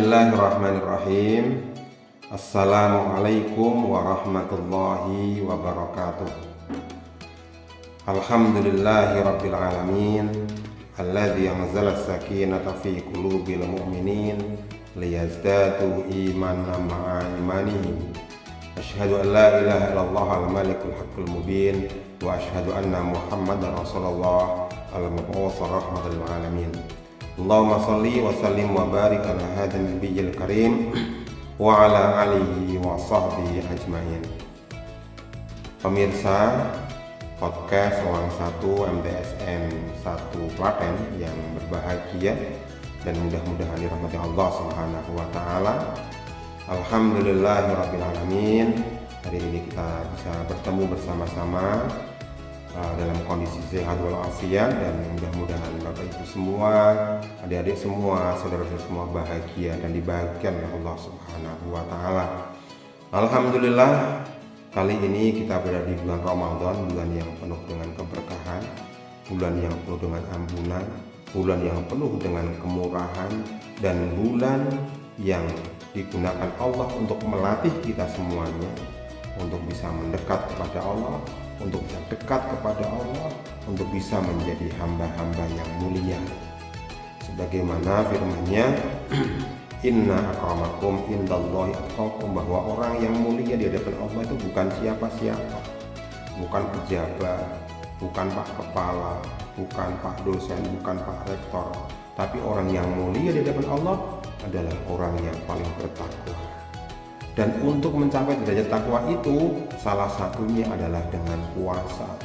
Bismillahirrahmanirrahim. Assalamualaikum warahmatullahi wabarakatuh. Alhamdulillahi rabbil alamin, alladzi anzala as-sakinata fi qulubil mu'minin liyazdadu imanan ma'a imanihim. Asyhadu an la ilaha illallah al-malikul haqqul mubin wa asyhadu anna Muhammadar Rasulullah al-mab'uts rahmatan lil alamin. Allahumma shalli wa sallim wa barik ala hadzal nabiyil karim wa ala alihi wa sahbihi ajmain. Pemirsa podcast Ruang 1 MTSN 1 Klaten yang berbahagia dan mudah-mudahan dirahmati Allah Subhanahu wa taala. Alhamdulillahirabbil alamin. Hari ini kita bisa bertemu bersama-sama dalam kondisi sehat walafiat, dan mudah-mudahan Bapak Ibu semua, adik-adik semua, saudara-saudara semua bahagia dan dibahagiakan oleh Allah Subhanahu wa taala. Alhamdulillah, kali ini kita berada di bulan Ramadan, bulan yang penuh dengan keberkahan, bulan yang penuh dengan ampunan, bulan yang penuh dengan kemurahan, dan bulan yang digunakan Allah untuk melatih kita semuanya untuk bisa mendekat kepada Allah, untuk bisa dekat kepada Allah, untuk bisa menjadi hamba-hamba yang mulia. Sebagaimana firman-Nya, Inna akramakum indallahi atqakum, bahwa orang yang mulia di hadapan Allah itu bukan siapa-siapa, bukan pejabat, bukan pak kepala, bukan pak dosen, bukan pak rektor, tapi orang yang mulia di hadapan Allah adalah orang yang paling bertakwa. Dan untuk mencapai derajat takwa itu salah satunya adalah dengan puasa.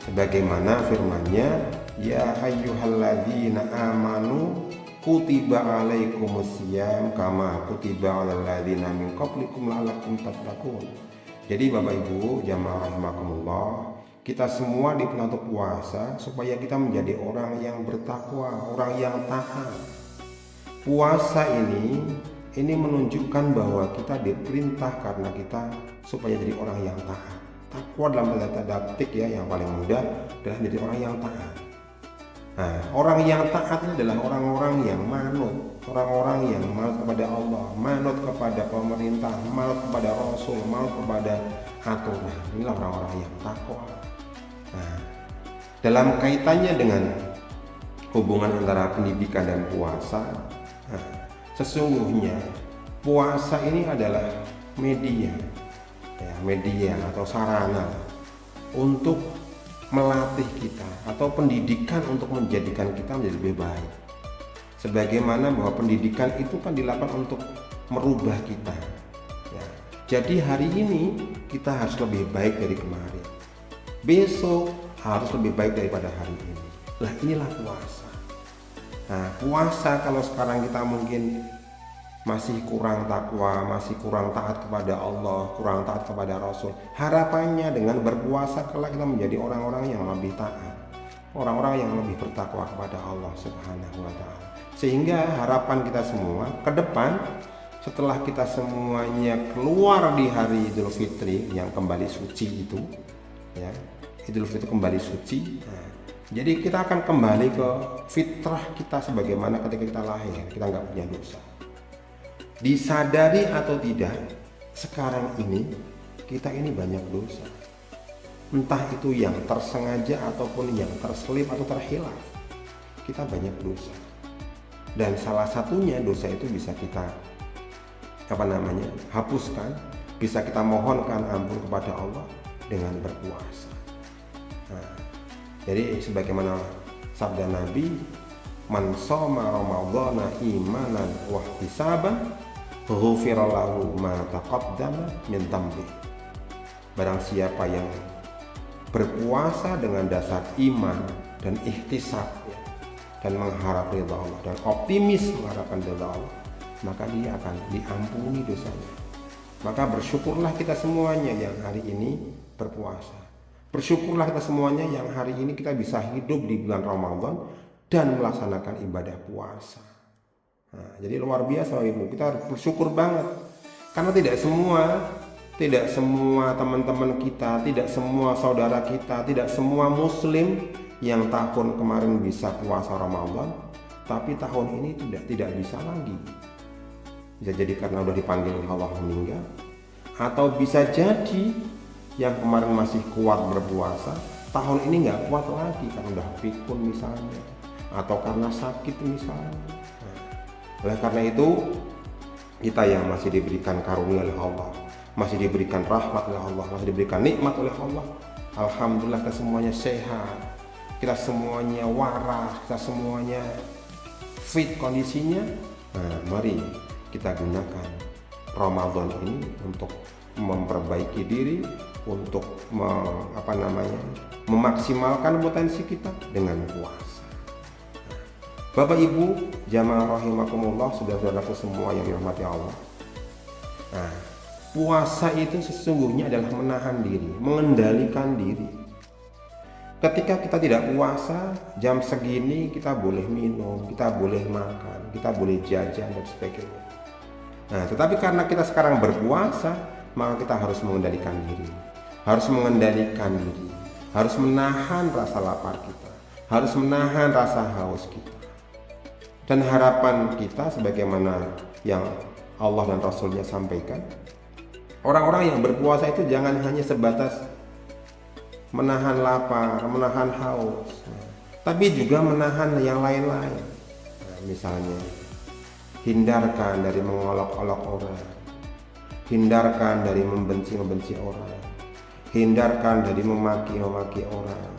Sebagaimana firman-Nya, ya ayyuhalladzina amanu kutiba alaikumusiyam kama kutiba alal ladzina min qablikum la'allakum tattaqun. Jadi Bapak Ibu jamaah rahimakumullah, kita semua diperintah untuk puasa supaya kita menjadi orang yang bertakwa, orang yang taat. Puasa ini menunjukkan bahwa kita diperintah karena kita supaya jadi orang yang taat. Takwa dalam tanda petik ya, yang paling mudah adalah menjadi orang yang taat. Nah, orang yang taat ini adalah orang-orang yang manut, orang-orang yang manut kepada Allah, manut kepada pemerintah, manut kepada Rasul, manut kepada aturan. Inilah orang-orang yang takwa. Nah, dalam kaitannya dengan hubungan antara pendidikan dan puasa, sesungguhnya puasa ini adalah media atau sarana untuk melatih kita, atau pendidikan untuk menjadikan kita menjadi lebih baik. Sebagaimana bahwa pendidikan itu kan dilakukan untuk merubah kita ya. Jadi hari ini kita harus lebih baik dari kemarin, besok harus lebih baik daripada hari ini. Lah inilah puasa. Nah, puasa kalau sekarang kita mungkin masih kurang takwa, masih kurang taat kepada Allah, kurang taat kepada Rasul, harapannya dengan berpuasa kelak kita menjadi orang-orang yang lebih taat, orang-orang yang lebih bertakwa kepada Allah Subhanahu wa taala. Sehingga harapan kita semua ke depan, setelah kita semuanya keluar di hari Idul Fitri yang kembali suci itu ya, Idul Fitri kembali suci. Nah, jadi kita akan kembali ke fitrah kita sebagaimana ketika kita lahir, kita nggak punya dosa. Disadari atau tidak, sekarang ini kita ini banyak dosa, entah itu yang tersengaja ataupun yang terselip atau terhilaf. Kita banyak dosa, dan salah satunya dosa itu bisa kita hapuskan, bisa kita mohonkan ampun kepada Allah dengan berpuasa. Nah, jadi sebagaimana sabda Nabi, man shoma ramadhana imanan wa ihtisaban ghufira lahu ma taqaddama min dhanbi. Barang siapa yang berpuasa dengan dasar iman dan ihtisab ya, dan mengharap ridha Allah, dan optimis mengharapkan ridha Allah, maka dia akan diampuni dosanya. Maka bersyukurlah kita semuanya yang hari ini berpuasa. Bersyukurlah kita semuanya yang hari ini kita bisa hidup di bulan Ramadan dan melaksanakan ibadah puasa. Nah, jadi luar biasa Ibu, kita harus bersyukur banget. Karena tidak semua teman-teman kita, tidak semua saudara kita, tidak semua muslim yang tahun kemarin bisa puasa Ramadan, tapi tahun ini tidak bisa lagi. Bisa jadi karena udah dipanggil Allah meninggal, atau bisa jadi yang kemarin masih kuat berpuasa tahun ini nggak kuat lagi karena udah pikun misalnya, atau karena sakit misalnya. Nah, oleh karena itu kita yang masih diberikan karunia oleh Allah, masih diberikan rahmat oleh Allah, masih diberikan nikmat oleh Allah, alhamdulillah kita semuanya sehat, kita semuanya waras, kita semuanya fit kondisinya. Nah, mari kita gunakan Ramadan ini untuk memperbaiki diri, untuk memaksimalkan potensi kita dengan puasa. Bapak Ibu jamaah rahimakumullah, saudara-saudaraku semua yang dirahmati Allah. Nah, puasa itu sesungguhnya adalah menahan diri, mengendalikan diri. Ketika kita tidak puasa, jam segini kita boleh minum, kita boleh makan, kita boleh jajan dan sebagainya. Nah, tetapi karena kita sekarang berpuasa, maka kita harus mengendalikan diri, harus menahan rasa lapar kita, harus menahan rasa haus kita. Dan harapan kita sebagaimana yang Allah dan Rasulnya sampaikan, orang-orang yang berpuasa itu jangan hanya sebatas menahan lapar, menahan haus, tapi juga menahan yang lain-lain. Nah, misalnya hindarkan dari mengolok-olok orang, hindarkan dari membenci orang, hindarkan dari memaki orang,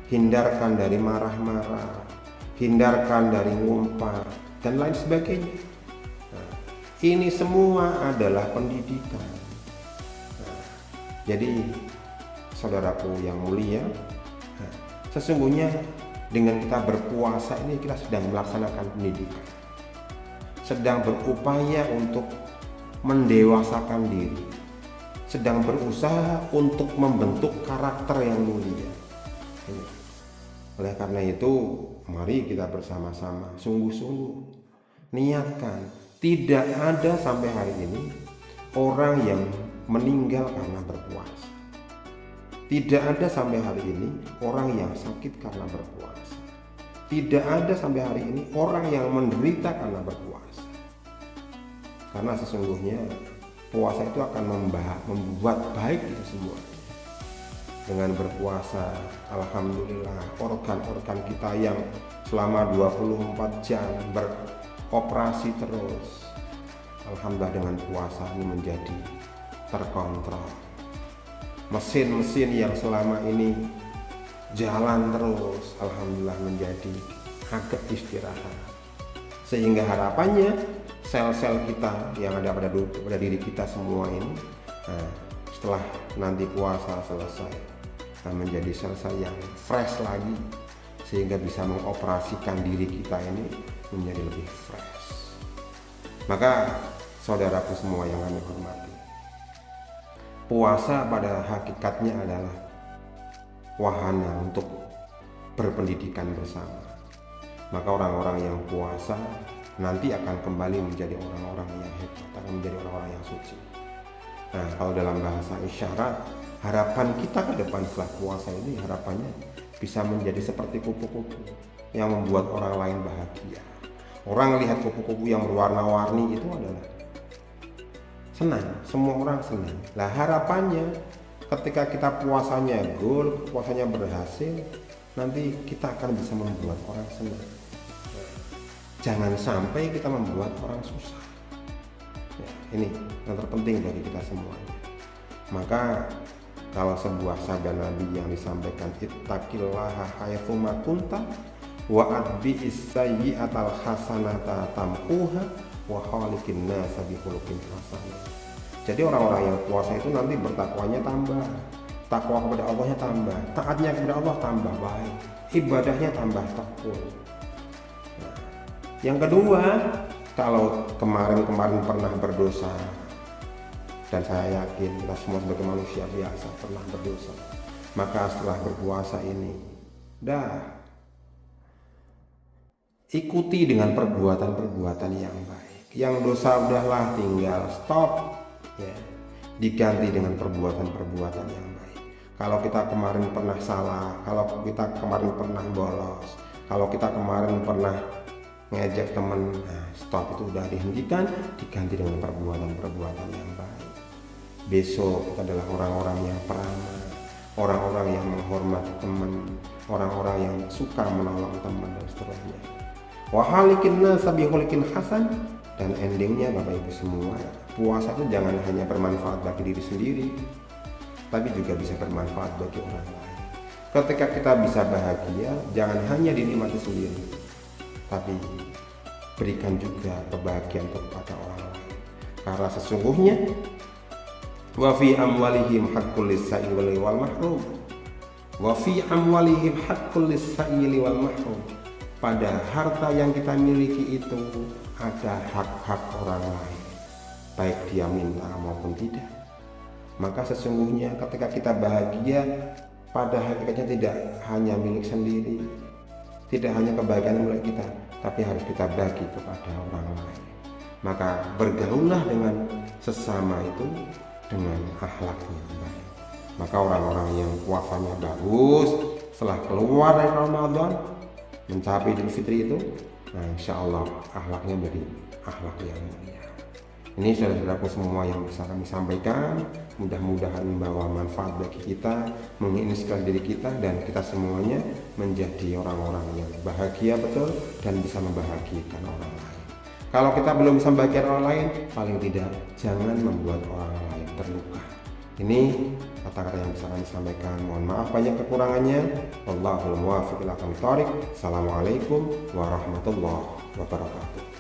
hindarkan dari marah-marah, hindarkan dari ngumpat dan lain sebagainya. Nah, ini semua adalah pendidikan. Nah, jadi saudaraku yang mulia, sesungguhnya dengan kita berpuasa ini kita sedang melaksanakan pendidikan, sedang berupaya untuk mendewasakan diri, sedang berusaha untuk membentuk karakter yang mulia. Oleh karena itu, mari kita bersama-sama sungguh-sungguh niatkan, tidak ada sampai hari ini orang yang meninggal karena berpuasa. Tidak ada sampai hari ini orang yang sakit karena berpuasa. Tidak ada sampai hari ini orang yang menderita karena berpuasa. Karena sesungguhnya puasa itu akan membuat baik itu semua. Dengan berpuasa, alhamdulillah, organ-organ kita yang selama 24 jam beroperasi terus, alhamdulillah dengan puasa ini menjadi terkontrol. Mesin-mesin yang selama ini jalan terus, alhamdulillah menjadi agak istirahat. Sehingga harapannya sel-sel kita yang ada pada diri kita semua ini, setelah nanti puasa selesai, menjadi sel-sel yang fresh lagi, sehingga bisa mengoperasikan diri kita ini menjadi lebih fresh. Maka saudaraku semua yang kami hormati, puasa pada hakikatnya adalah wahana untuk berpendidikan bersama. Maka orang-orang yang puasa nanti akan kembali menjadi orang-orang yang hebat, akan menjadi orang-orang yang suci. Nah, kalau dalam bahasa isyarat, harapan kita ke depan setelah puasa ini, harapannya bisa menjadi seperti kupu-kupu yang membuat orang lain bahagia. Orang lihat kupu-kupu yang berwarna-warni itu adalah senang, semua orang senang. Nah, harapannya ketika kita puasanya goal, puasanya berhasil, nanti kita akan bisa membuat orang senang. Jangan sampai kita membuat orang susah. Ya, ini yang terpenting bagi kita semuanya. Maka kalau sebuah sabda Nabi yang disampaikan, ittaqillaha haitsuma kunta wa atbi'is sayyi'atal hasanata tamquha wa khaliqin nasa bi khuluqin hasan. Jadi orang-orang yang puasa itu nanti bertakwanya tambah, takwa kepada Allahnya tambah, taatnya kepada Allah tambah baik, ibadahnya tambah tekun. Nah, yang kedua, kalau kemarin pernah berdosa, dan saya yakin kita semua sebagai manusia biasa pernah berdosa, maka setelah berpuasa ini, ikuti dengan perbuatan-perbuatan yang baik. Yang dosa udahlah tinggal stop, ya, diganti dengan perbuatan-perbuatan yang baik. Kalau kita kemarin pernah salah, kalau kita kemarin pernah bolos, kalau kita kemarin pernah ngejek teman, nah stop, itu udah dihentikan, diganti dengan perbuatan-perbuatan yang baik. Besok kita adalah orang-orang yang peramah, orang-orang yang menghormati teman, orang-orang yang suka menolong teman dan seterusnya. Wahalikin nasa bihulikin hasan. Dan endingnya Bapak Ibu semua, puasa itu jangan hanya bermanfaat bagi diri sendiri, tapi juga bisa bermanfaat bagi orang lain. Ketika kita bisa bahagia, jangan hanya dinikmati sendiri, tapi berikan juga kebahagiaan kepada orang lain. Karena sesungguhnya wa fi amwalihim haqqul lis-sa'ili wal mahrum. Wa fi amwalihim haqqul lis-sa'ili wal mahrum. Pada harta yang kita miliki itu ada hak-hak orang lain, baik dia minta maupun tidak. Maka sesungguhnya ketika kita bahagia, pada hakikatnya tidak hanya milik sendiri, tidak hanya kebahagiaan milik kita, tapi harus kita bagi kepada orang lain. Maka bergaullah dengan sesama itu dengan akhlak yang baik. Maka orang-orang yang puasanya bagus setelah keluar dari Ramadan mencapai Idul Fitri itu, nah insya Allah akhlaknya menjadi akhlak yang mulia. Ini saudara-saudaraku semua yang bisa kami sampaikan, mudah-mudahan membawa manfaat bagi kita, menginspirasi diri kita, dan kita semuanya menjadi orang-orang yang bahagia betul dan bisa membahagiakan orang lain. Kalau kita belum bisa membahagiakan orang lain, paling tidak jangan membuat orang lain terluka. Ini kata-kata yang bisa kami sampaikan. Mohon maaf banyak kekurangannya. Wallahul muwaffiq ila aqwamit thoriq. Assalamualaikum warahmatullahi wabarakatuh.